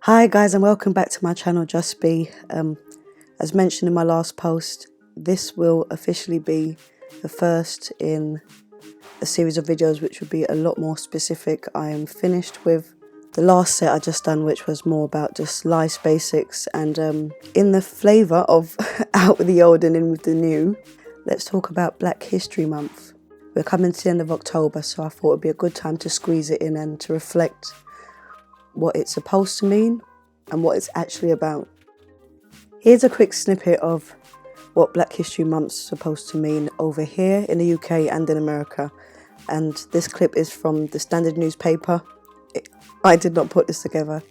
Hi guys, and welcome back to my channel Just Be. As mentioned in my last post, this will officially be the first in a series of videos which will be a lot more specific. I am finished with the last set I just done, which was more about just life basics, and in the flavour of out with the old and in with the new, let's talk about Black History Month. We're coming to the end of October, so I thought it would be a good time to squeeze it in and to reflect what it's supposed to mean and what it's actually about. Here's a quick snippet of what Black History Month's supposed to mean over here in the UK and in America. And this clip is from the Standard newspaper. I did not put this together.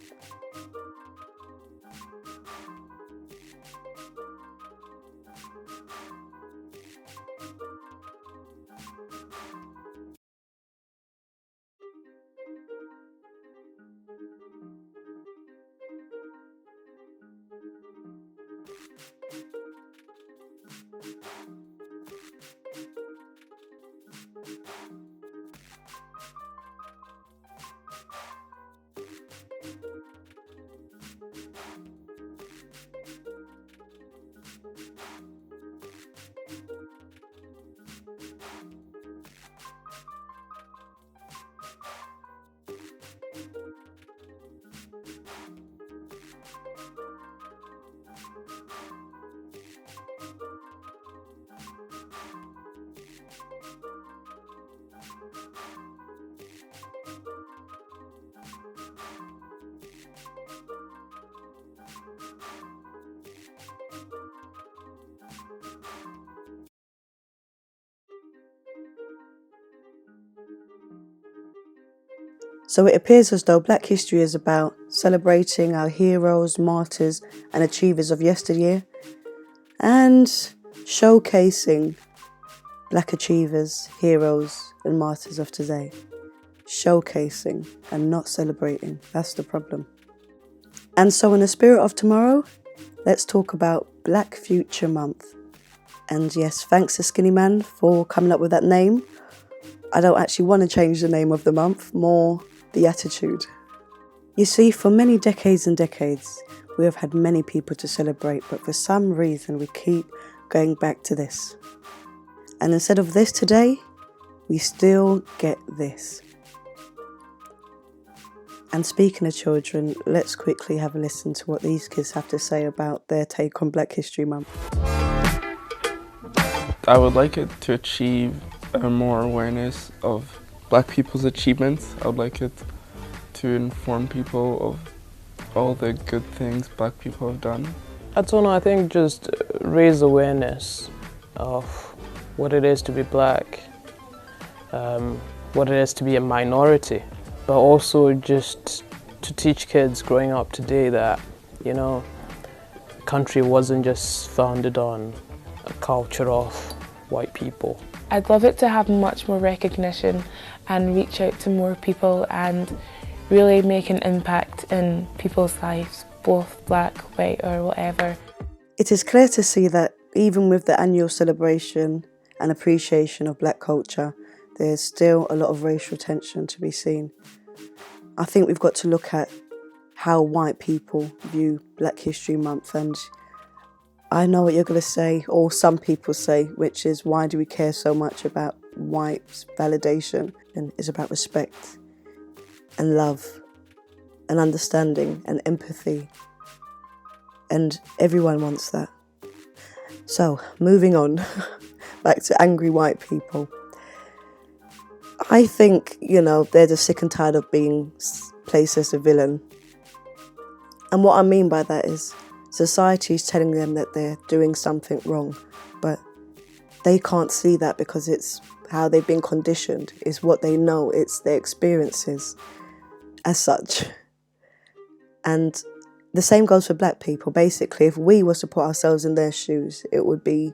So it appears as though Black history is about celebrating our heroes, martyrs and achievers of yesteryear, and showcasing Black achievers, heroes and martyrs of today. Showcasing and not celebrating, that's the problem. And so in the spirit of tomorrow, let's talk about Black Future Month. And yes, thanks to Skinny Man for coming up with that name. I don't actually want to change the name of the month, more the attitude. You see, for many decades and decades, we have had many people to celebrate, but for some reason we keep going back to this. And instead of this today, we still get this. And speaking of children, let's quickly have a listen to what these kids have to say about their take on Black History Month. I would like it to achieve more awareness of Black people's achievements. I would like it to inform people of all the good things Black people have done. I don't know, I think just raise awareness of what it is to be Black, what it is to be a minority, but also just to teach kids growing up today that, you know, the country wasn't just founded on a culture of white people. I'd love it to have much more recognition and reach out to more people and really make an impact in people's lives, both Black, white or whatever. It is clear to see that even with the annual celebration and appreciation of Black culture, there's still a lot of racial tension to be seen. I think we've got to look at how white people view Black History Month, and I know what you're going to say, or some people say, which is, why do we care so much about white validation? And it's about respect and love and understanding and empathy, and everyone wants that. So, moving on, back to angry white people. I think, you know, they're just sick and tired of being placed as a villain. And what I mean by that is, society is telling them that they're doing something wrong, but they can't see that because it's how they've been conditioned, it's what they know, it's their experiences as such. And the same goes for Black people. Basically, if we were to put ourselves in their shoes, it would be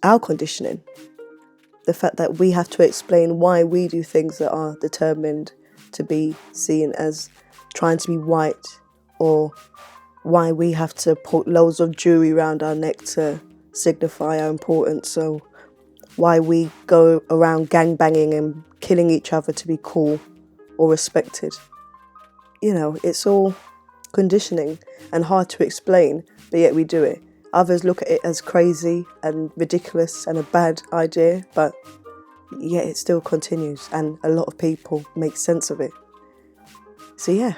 our conditioning. The fact that we have to explain why we do things that are determined to be seen as trying to be white, or why we have to put loads of jewelry around our neck to signify our importance, so why we go around gangbanging and killing each other to be cool or respected. You know, it's all conditioning and hard to explain, but yet we do it. Others look at it as crazy and ridiculous and a bad idea, but yet it still continues and a lot of people make sense of it. So yeah,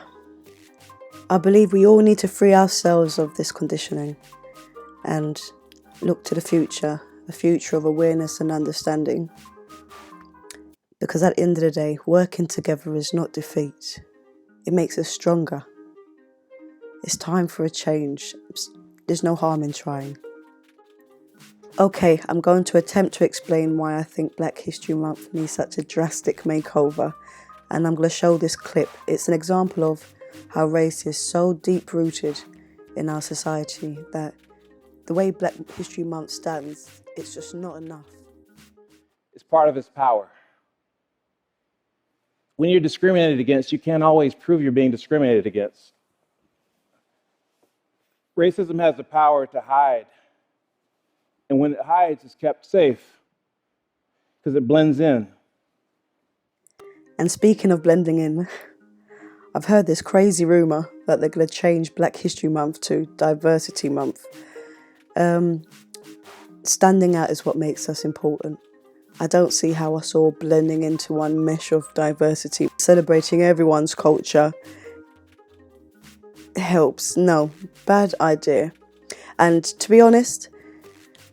I believe we all need to free ourselves of this conditioning and look to the future, a future of awareness and understanding. Because at the end of the day, working together is not defeat. It makes us stronger. It's time for a change. There's no harm in trying. Okay, I'm going to attempt to explain why I think Black History Month needs such a drastic makeover. And I'm going to show this clip. It's an example of how race is so deep-rooted in our society that the way Black History Month stands, it's just not enough. It's part of its power. When you're discriminated against, you can't always prove you're being discriminated against. Racism has the power to hide. And when it hides, it's kept safe because it blends in. And speaking of blending in, I've heard this crazy rumour that they're going to change Black History Month to Diversity Month. Standing out is what makes us important. I don't see how us all blending into one mesh of diversity, celebrating everyone's culture helps. No, bad idea. And to be honest,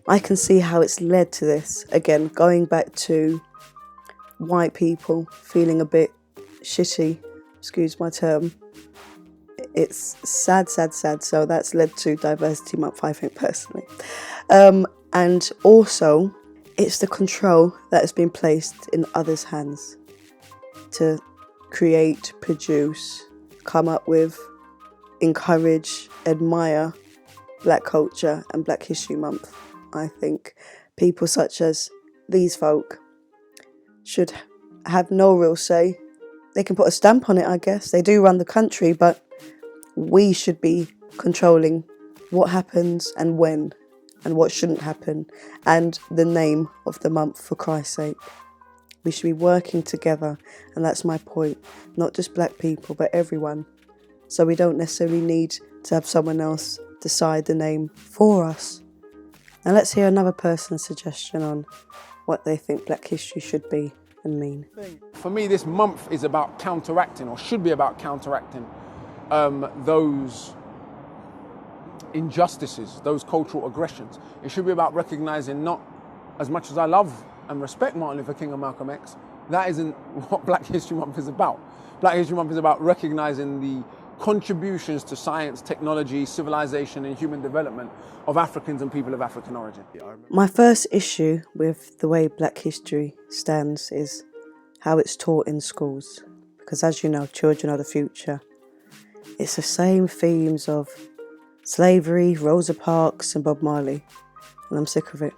I can see how it's led to this. Again, going back to white people feeling a bit shitty, excuse my term. It's sad. So that's led to Diversity Month, I think, personally. And also, it's the control that has been placed in others' hands to create, produce, come up with, encourage, admire Black culture and Black History Month. I think people such as these folk should have no real say. They can put a stamp on it, I guess. They do run the country, but we should be controlling what happens and when, and what shouldn't happen, and the name of the month, for Christ's sake. We should be working together, and that's my point. Not just Black people, but everyone. So we don't necessarily need to have someone else decide the name for us. Now let's hear another person's suggestion on what they think Black history should be and mean. For me, this month is about counteracting, or should be about counteracting, those injustices, those cultural aggressions. It should be about recognizing, not as much as I love and respect Martin Luther King and Malcolm X, that isn't what Black History Month is about. Black History Month is about recognizing the contributions to science, technology, civilization and human development of Africans and people of African origin. My first issue with the way Black history stands is how it's taught in schools. Because as you know, children are the future. It's the same themes of slavery, Rosa Parks and Bob Marley, and I'm sick of it.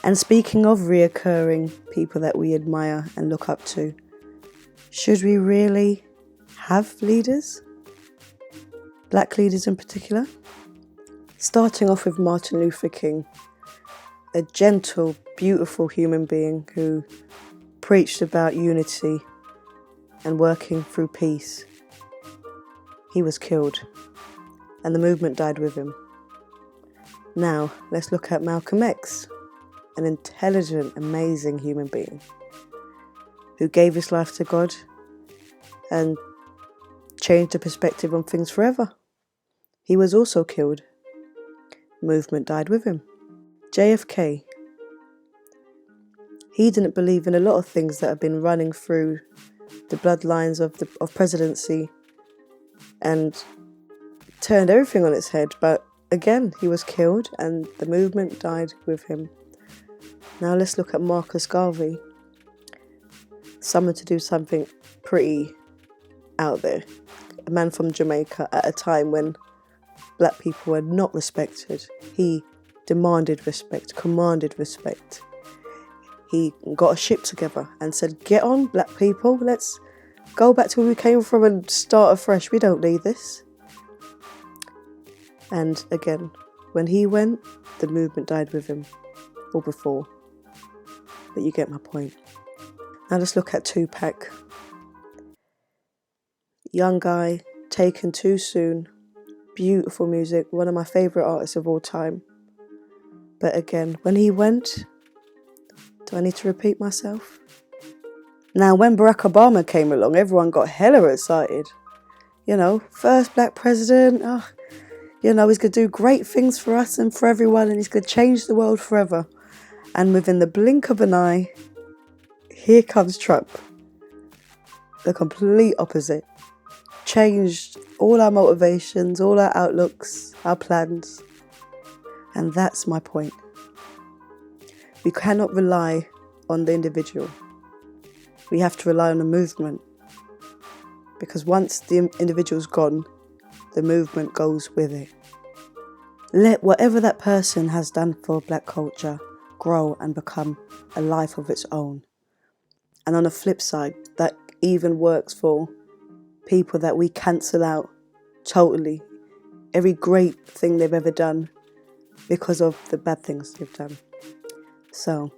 And speaking of reoccurring people that we admire and look up to, should we really have leaders? Black leaders in particular? Starting off with Martin Luther King, a gentle, beautiful human being who preached about unity and working through peace. He was killed, and the movement died with him. Now, let's look at Malcolm X, an intelligent, amazing human being who gave his life to God and changed the perspective on things forever. He was also killed. Movement died with him. JFK. He didn't believe in a lot of things that have been running through the bloodlines of presidency and turned everything on its head, but again, he was killed and the movement died with him. Now let's look at Marcus Garvey. Someone to do something pretty out there. A man from Jamaica at a time when Black people were not respected. He demanded respect, commanded respect. He got a ship together and said, "Get on, Black people, let's go back to where we came from and start afresh. We don't need this." And again, when he went, the movement died with him, or before. But you get my point. Now let's look at Tupac. Young guy, taken too soon, beautiful music, one of my favourite artists of all time. But again, when he went, do I need to repeat myself? Now, when Barack Obama came along, everyone got hella excited. You know, first black president, you know, he's going to do great things for us and for everyone, and he's going to change the world forever. And within the blink of an eye, here comes Trump. The complete opposite. Changed all our motivations, all our outlooks, our plans. And that's my point. We cannot rely on the individual. We have to rely on the movement. Because once the individual's gone, the movement goes with it. Let whatever that person has done for black culture grow and become a life of its own. And on the flip side, that even works for people that we cancel out totally. Every great thing they've ever done because of the bad things they've done. So,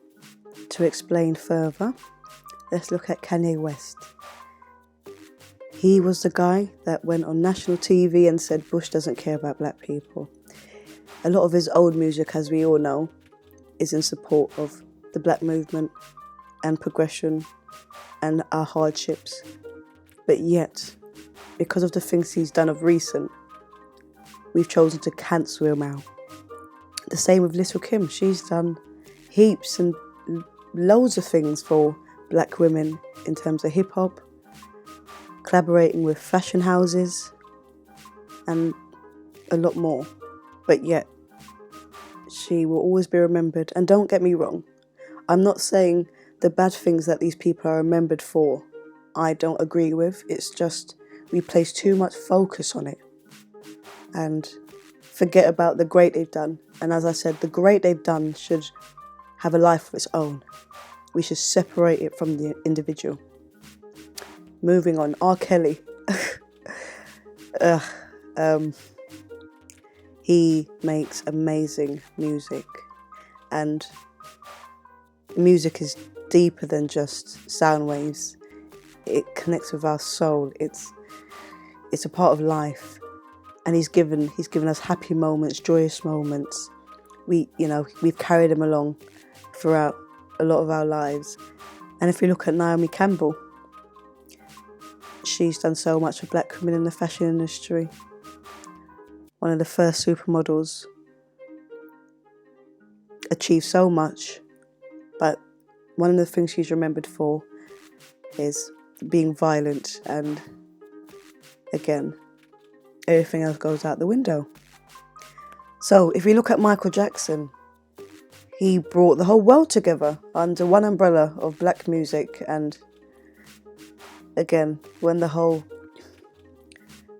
to explain further, let's look at Kanye West. He was the guy that went on national TV and said Bush doesn't care about black people. A lot of his old music, as we all know, is in support of the black movement and progression and our hardships. But yet, because of the things he's done of recent, we've chosen to cancel him out. The same with Little Kim. She's done heaps and loads of things for black women in terms of hip hop, collaborating with fashion houses, and a lot more. But yet, she will always be remembered. And don't get me wrong, I'm not saying the bad things that these people are remembered for, I don't agree with. It's just we place too much focus on it and forget about the great they've done. And as I said, the great they've done should have a life of its own. We should separate it from the individual. Moving on, R. Kelly. He makes amazing music, and music is deeper than just sound waves. It connects with our soul. It's a part of life, and he's given us happy moments, joyous moments. We've carried him along throughout a lot of our lives. And if we look at Naomi Campbell, she's done so much for black women in the fashion industry. One of the first supermodels, achieved so much, but one of the things she's remembered for is being violent, and again, everything else goes out the window. So if we look at Michael Jackson, he brought the whole world together under one umbrella of black music, and again,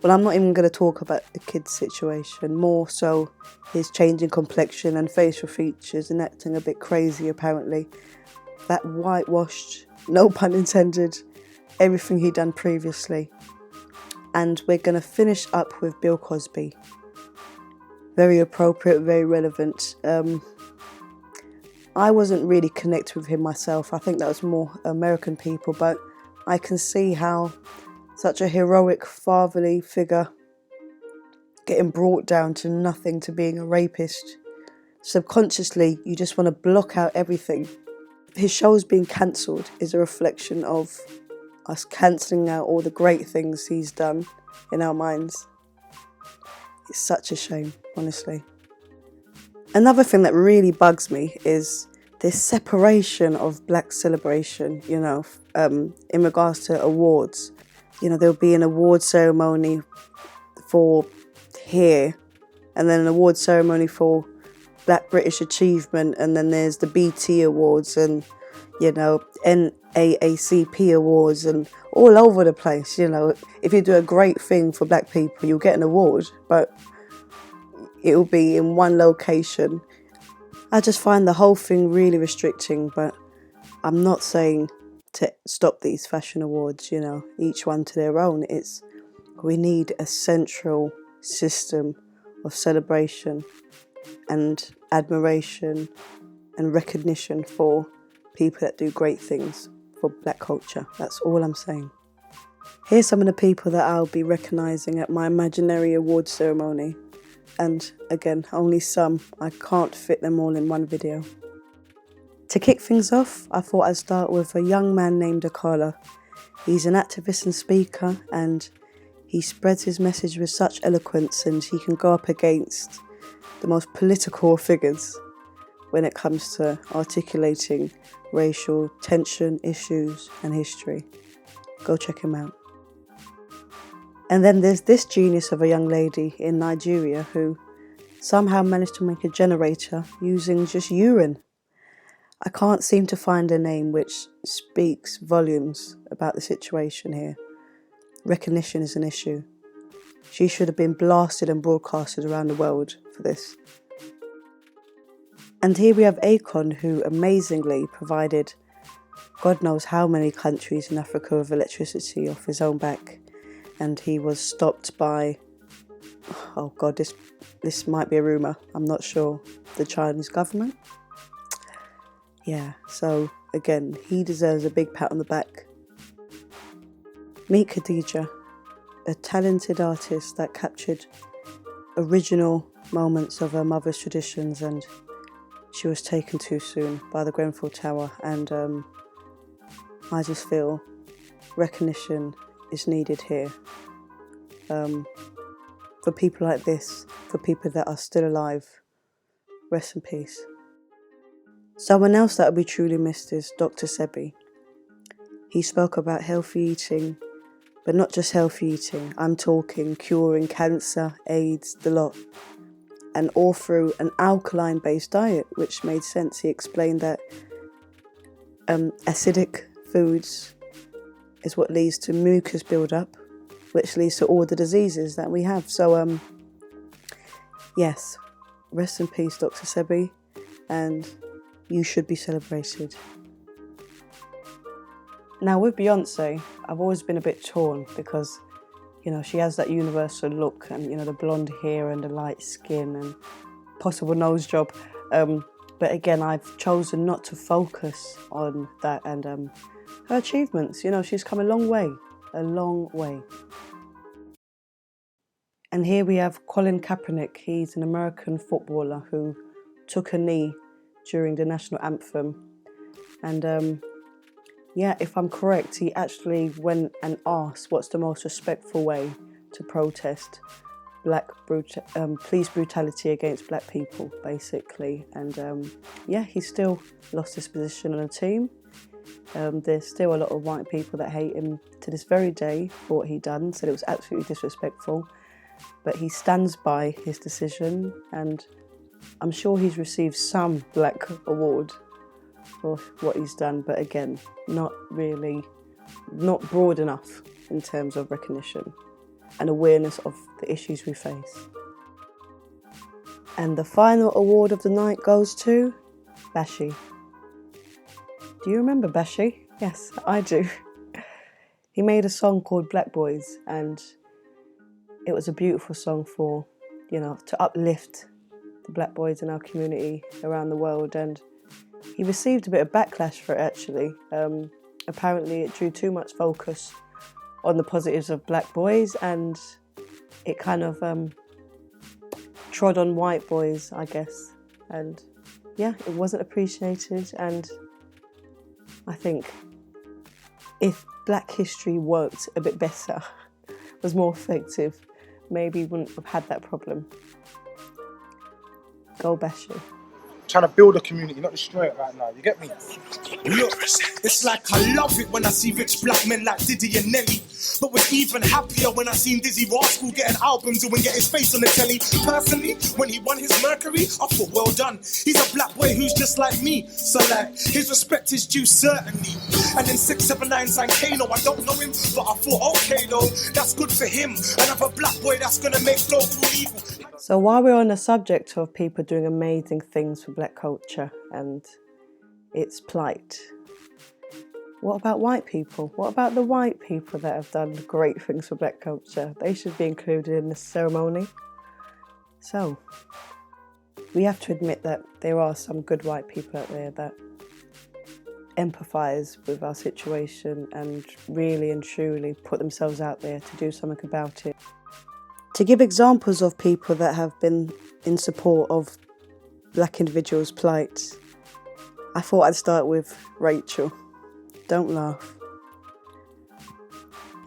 I'm not even going to talk about the kid's situation, more so his changing complexion and facial features and acting a bit crazy apparently. That whitewashed, no pun intended, everything he'd done previously. And we're going to finish up with Bill Cosby. Very appropriate, very relevant. I wasn't really connected with him myself. I think that was more American people, but I can see how such a heroic fatherly figure getting brought down to nothing, to being a rapist. Subconsciously, you just want to block out everything. His show's being cancelled is a reflection of us cancelling out all the great things he's done in our minds. It's such a shame, honestly. Another thing that really bugs me is this separation of black celebration, in regards to awards. There'll be an award ceremony for here, and then an award ceremony for Black British Achievement, and then there's the BT Awards and, NAACP Awards, and all over the place. If you do a great thing for black people, you'll get an award, but it'll be in one location. I just find the whole thing really restricting, but I'm not saying to stop these fashion awards, each one to their own. We need a central system of celebration and admiration and recognition for people that do great things for black culture. That's all I'm saying. Here's some of the people that I'll be recognising at my imaginary award ceremony. And again, only some. I can't fit them all in one video. To kick things off, I thought I'd start with a young man named Akala. He's an activist and speaker, and he spreads his message with such eloquence, and he can go up against the most political figures when it comes to articulating racial tension, issues and history. Go check him out. And then there's this genius of a young lady in Nigeria who somehow managed to make a generator using just urine. I can't seem to find a name, which speaks volumes about the situation here. Recognition is an issue. She should have been blasted and broadcasted around the world for this. And here we have Akon, who amazingly provided God knows how many countries in Africa with electricity off his own back. And he was stopped by, oh God, this might be a rumour, I'm not sure, the Chinese government? Yeah, so again, he deserves a big pat on the back. Meet Khadija, a talented artist that captured original moments of her mother's traditions, and she was taken too soon by the Grenfell Tower, and I just feel recognition is needed here. For people like this, for people that are still alive, rest in peace. Someone else that will be truly missed is Dr. Sebi. He spoke about healthy eating, but not just healthy eating. I'm talking curing cancer, AIDS, the lot. And all through an alkaline-based diet, which made sense. He explained that acidic foods is what leads to mucus build-up, which leads to all the diseases that we have. So, yes, rest in peace, Dr. Sebi, and you should be celebrated. Now, with Beyonce, I've always been a bit torn because, you know, she has that universal look and, you know, the blonde hair and the light skin and possible nose job. But again, I've chosen not to focus on that and her achievements. You know, she's come a long way. A long way. And here we have Colin Kaepernick. He's an American footballer who took a knee during the national anthem. And yeah, if I'm correct, he actually went and asked what's the most respectful way to protest police brutality against black people, basically. And yeah, he still lost his position on the team. There's still a lot of white people that hate him to this very day for what he done, said it was absolutely disrespectful. But he stands by his decision, and I'm sure he's received some black award for what he's done, but again, not broad enough in terms of recognition and awareness of the issues we face. And the final award of the night goes to Bashi. Do you remember Bashi? Yes, I do. He made a song called Black Boys, and it was a beautiful song for, you know, to uplift the black boys in our community around the world. And he received a bit of backlash for it, actually. Apparently it drew too much focus on the positives of black boys, and it kind of trod on white boys, I guess. And yeah, it wasn't appreciated. And I think if Black history worked a bit better, was more effective, maybe we wouldn't have had that problem. Go Bashi. Trying to build a community, not destroy it right now. You get me? Look, it's like I love it when I see rich black men like Diddy and Nelly. But we're even happier when I seen Dizzy Rascal getting albums and get his face on the telly. Personally, when he won his Mercury, I thought, well done. He's a black boy who's just like me. So like, his respect is due certainly. And then 679 signed Kano. I don't know him, but I thought, okay though, that's good for him. Another black boy that's gonna make flow through evil. So while we're on the subject of people doing amazing things for black culture and its plight, what about white people? What about the white people that have done great things for black culture? They should be included in this ceremony. So, we have to admit that there are some good white people out there that empathise with our situation and really and truly put themselves out there to do something about it. To give examples of people that have been in support of black individuals' plight, I thought I'd start with Rachel. Don't laugh.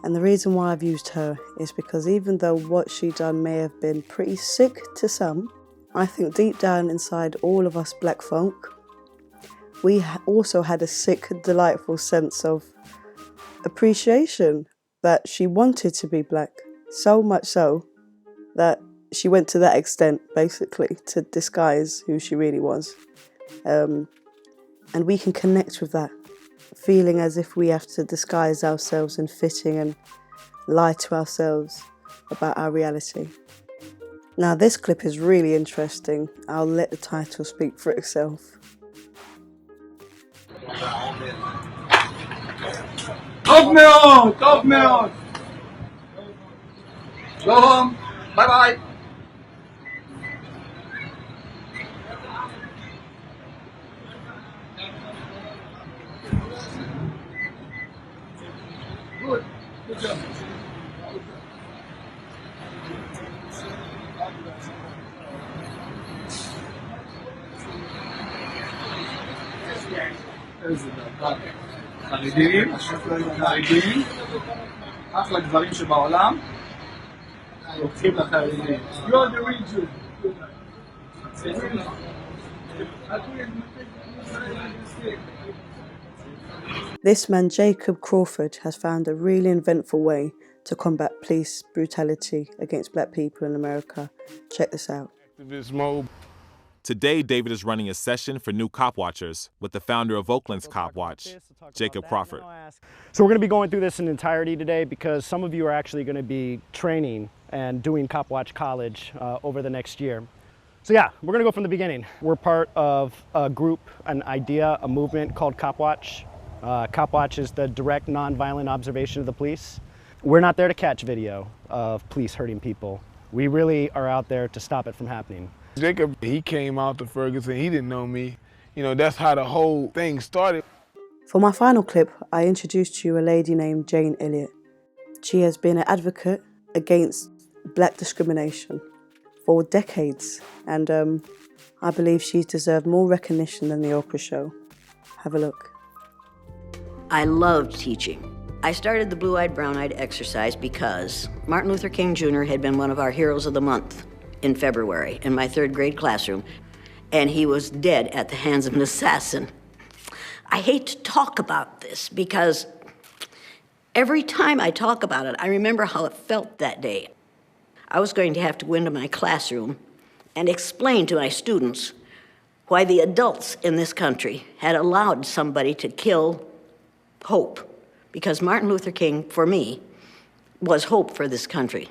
And the reason why I've used her is because even though what she done may have been pretty sick to some, I think deep down inside all of us black folk, we also had a sick, delightful sense of appreciation that she wanted to be black. So much so that she went to that extent, basically, to disguise who she really was. And we can connect with that, feeling as if we have to disguise ourselves and fitting and lie to ourselves about our reality. Now, this clip is really interesting. I'll let the title speak for itself. טוב מאוד, טוב מאוד. שלום, ביי ביי. Good, good job. איזה דבר. חרדים, חרדים, אחלה גברים שבעולם, לוקחים לחרדים. You are the region. This man, Jacob Crawford, has found a really inventful way to combat police brutality against black people in America. Check this out. Today, David is running a session for new cop watchers with the founder of Oakland's Cop Watch, Jacob Crawford. So we're going to be going through this in entirety today because some of you are actually going to be training and doing Cop Watch College over the next year. So yeah, we're going to go from the beginning. We're part of a group, an idea, a movement called Cop Watch. Cop Watch is the direct, non-violent observation of the police. We're not there to catch video of police hurting people. We really are out there to stop it from happening. Jacob, he came out to Ferguson, he didn't know me. You know, that's how the whole thing started. For my final clip, I introduced to you a lady named Janeelliot. She has been an advocate against black discrimination for decades, and I believe she's deserved more recognition than the Oprah show. Have a look. I loved teaching. I started the blue-eyed, brown-eyed exercise because Martin Luther King Jr. had been one of our heroes of the month in February in my third grade classroom, and he was dead at the hands of an assassin. I hate to talk about this because every time I talk about it, I remember how it felt that day. I was going to have to go into my classroom and explain to my students why the adults in this country had allowed somebody to kill hope, because Martin Luther King, for me, was hope for this country.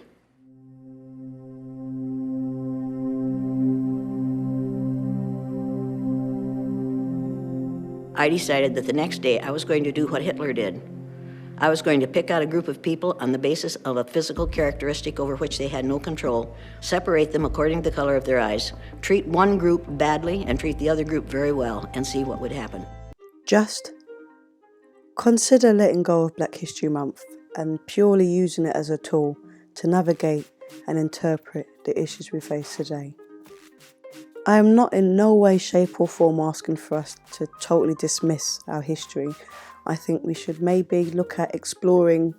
I decided that the next day I was going to do what Hitler did. I was going to pick out a group of people on the basis of a physical characteristic over which they had no control, separate them according to the color of their eyes, treat one group badly and treat the other group very well, and see what would happen. Just consider letting go of Black History Month and purely using it as a tool to navigate and interpret the issues we face today. I am not in no way, shape or form asking for us to totally dismiss our history. I think we should maybe look at exploring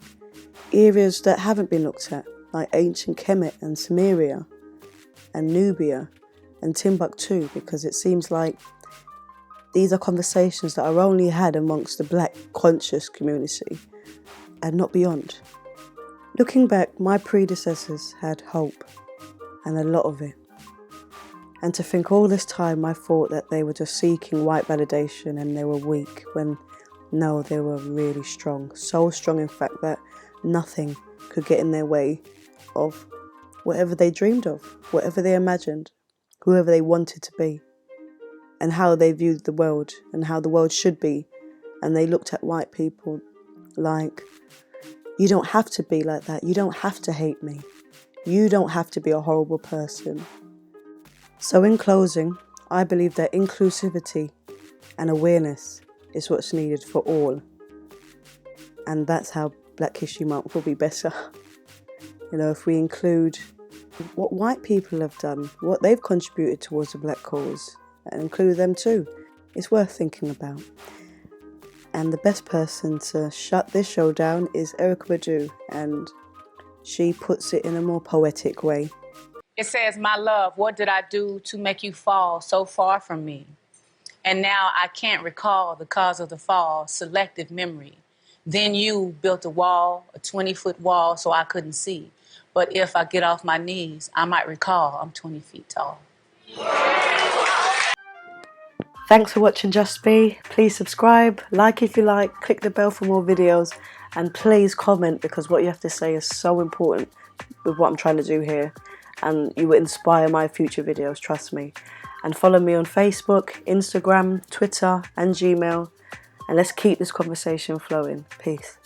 areas that haven't been looked at, like ancient Kemet and Samaria and Nubia and Timbuktu, because it seems like these are conversations that are only had amongst the black conscious community and not beyond. Looking back, my predecessors had hope, and a lot of it. And to think all this time I thought that they were just seeking white validation and they were weak, when no, they were really strong. So strong, in fact, that nothing could get in their way of whatever they dreamed of, whatever they imagined, whoever they wanted to be, and how they viewed the world and how the world should be. And they looked at white people like, you don't have to be like that. You don't have to hate me. You don't have to be a horrible person. So in closing, I believe that inclusivity and awareness is what's needed for all. And that's how Black History Month will be better. You know, if we include what white people have done, what they've contributed towards the black cause, and include them too. It's worth thinking about. And the best person to shut this show down is Erykah Badu, and she puts it in a more poetic way. It says, my love, what did I do to make you fall so far from me? And now I can't recall the cause of the fall, selective memory. Then you built a wall, a 20-foot wall, so I couldn't see. But if I get off my knees, I might recall I'm 20 feet tall. Thanks for watching Just Be. Please subscribe, like if you like, click the bell for more videos, and please comment, because what you have to say is so important with what I'm trying to do here, and you will inspire my future videos, trust me. And follow me on Facebook, Instagram, Twitter and Gmail, and let's keep this conversation flowing. Peace.